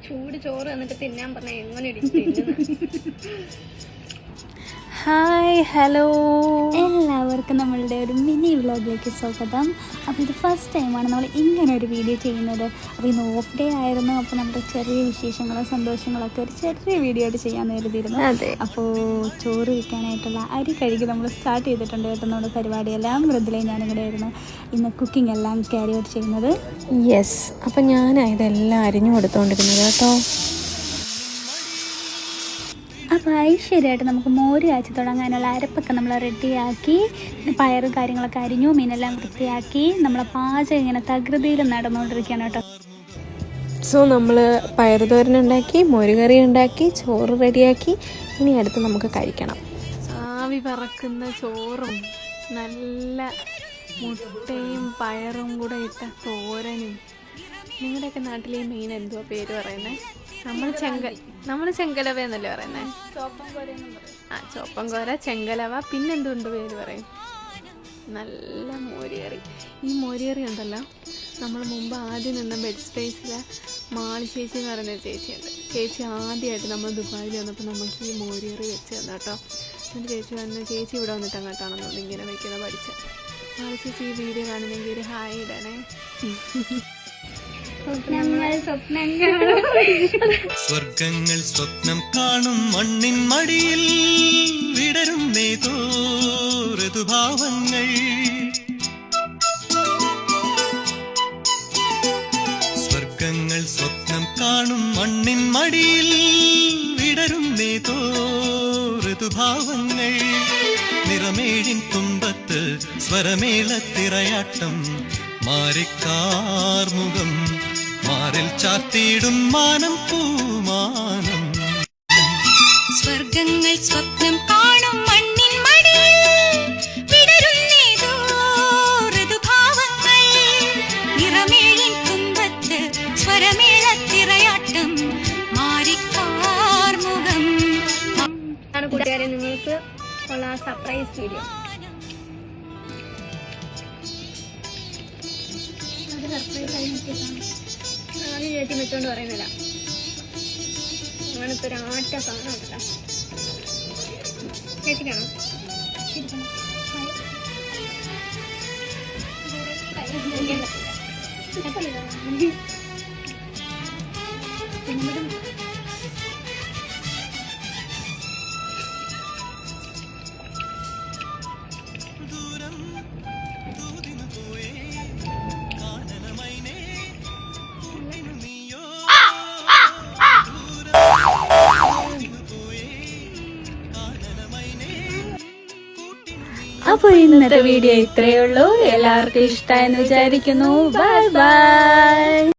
ചൂട് ചോറ് എന്നിട്ട് തിന്നാൻ പറഞ്ഞാൽ എങ്ങനെ ഇടിക്കുന്നു. ഹായ് ഹലോ എല്ലാവർക്കും നമ്മളുടെ ഒരു മിനി വ്ലോഗിലേക്ക് സ്വാഗതം. അപ്പോൾ ഇത് ഫസ്റ്റ് ടൈമാണ് നമ്മൾ ഇങ്ങനെ ഒരു വീഡിയോ ചെയ്യുന്നത്. അപ്പോൾ ഇന്ന് ഓഫ് ഡേ ആയിരുന്നു. അപ്പോൾ നമ്മുടെ ചെറിയ വിശേഷങ്ങളും സന്തോഷങ്ങളൊക്കെ ഒരു ചെറിയ വീഡിയോ ആയിട്ട് ചെയ്യാമെന്ന് കരുതിയിരുന്നു. അപ്പോൾ ചോറ് വയ്ക്കാനായിട്ടുള്ള അരി കഴുകി നമ്മൾ സ്റ്റാർട്ട് ചെയ്തിട്ടുണ്ട് കേട്ടോ. നമ്മുടെ പരിപാടിയെല്ലാം മൃദുലയും ഞാനും കൂടെ ആയിരുന്നു ഇന്ന് കുക്കിംഗ് എല്ലാം ക്യാരി ഔട്ട് ചെയ്യുന്നത്. യെസ്, അപ്പം ഞാനാണ് ഇതെല്ലാം അരിഞ്ഞു കൊടുത്തുകൊണ്ടിരുന്നത് കേട്ടോ. അപ്പോൾ ഐശ്വര്യമായിട്ട് നമുക്ക് മോര് കാച്ചി തുടങ്ങാനുള്ള അരപ്പൊക്കെ നമ്മൾ റെഡിയാക്കി, പയറും കാര്യങ്ങളൊക്കെ അരിഞ്ഞു, മീനെല്ലാം വൃത്തിയാക്കി, നമ്മളെ പാചകം ഇങ്ങനെ തകൃതിയിൽ നടന്നുകൊണ്ടിരിക്കുകയാണ് കേട്ടോ. സോ നമ്മൾ പയറുതോരനുണ്ടാക്കി, മോരുകറി ഉണ്ടാക്കി, ചോറ് റെഡിയാക്കി. ഇനി അടുത്ത് നമുക്ക് കഴിക്കണം. ആവി പറക്കുന്ന ചോറും നല്ല മുട്ടയും പയറും കൂടെ ഇട്ട തോരനും. നിങ്ങളുടെയൊക്കെ നാട്ടിലെ മെയിൻ എന്തുവാ പേര് പറയുന്നത്? നമ്മൾ ചെങ്കലവ എന്നല്ലേ പറയുന്നത്? ചോപ്പൻകോര, ചെങ്കലവ, പിന്നെന്തുണ്ട് പേര് പറയും? നല്ല മോരുകറി. ഈ മോരുകറി ഉണ്ടല്ലോ, നമ്മൾ മുമ്പ് ആദ്യം നിന്ന ബെഡ് സ്പേസിലെ മാളി ചേച്ചി എന്ന് പറയുന്ന ചേച്ചിയുണ്ട്. ചേച്ചി ആദ്യമായിട്ട് നമ്മൾ ദുബായിൽ വന്നപ്പോൾ നമുക്ക് ഈ മോരുകറി വെച്ച് തന്നു കേട്ടോ. എന്നിട്ട് ചേച്ചി ഇവിടെ വന്നിട്ട് അങ്ങോട്ടാണെന്ന് തോന്നുന്നു ഇങ്ങനെ വയ്ക്കുന്നത് പഠിച്ചത്. മാളി ചേച്ചി ഈ വീഡിയോ കാണുന്നെങ്കിൽ ഒരു ഹായ് ഇടണേ. സ്വർഗങ്ങൾ സ്വപ്നം കാണും മണ്ണിൻ മടിയിൽ വിടരും നേതോ ഋതുഭാവങ്ങൾ. സ്വർഗങ്ങൾ സ്വപ്നം കാണും മണ്ണിൻ മടിയിൽ വിടരും നേതോ ഋതുഭാവങ്ങൾ. നിറമേഴിൻ തുമ്പത്ത് സ്വരമേളത്തിറയാട്ടം, മാറിക്കാർമുഖം മാറിൽ ചാർത്തിയിടും മാനം പൂമാനം. സ്വർഗങ്ങൾ സ്വപ്നം കാണും മണ്ണിൻ മടിയിൽ വിടരുന്നേതോ ഋതുഭാവങ്ങൾ. നിറമേഴിൻ തുമ്പത്ത് സ്വരമേളത്തിറയാട്ടം, മാറിക്കാർമുഖം. ആണ് കൂട്ടുകാരെ നിങ്ങൾക്ക് ഉള്ള സർപ്രൈസ് വീഡിയോ. ആദ്യം ചേച്ചി വെച്ചോണ്ട് പറയുന്നില്ല, അങ്ങനത്തെ ഒരു ആറ്റ സാധനം ഉണ്ടല്ലോ. ചേച്ചിക്കാണോ? അപ്പോൾ ഇന്നത്തെ വീഡിയോ ഇത്രയേ ഉള്ളൂ. എല്ലാവർക്കും ഇഷ്ടമായെന്ന് വിചാരിക്കുന്നു. Bye bye.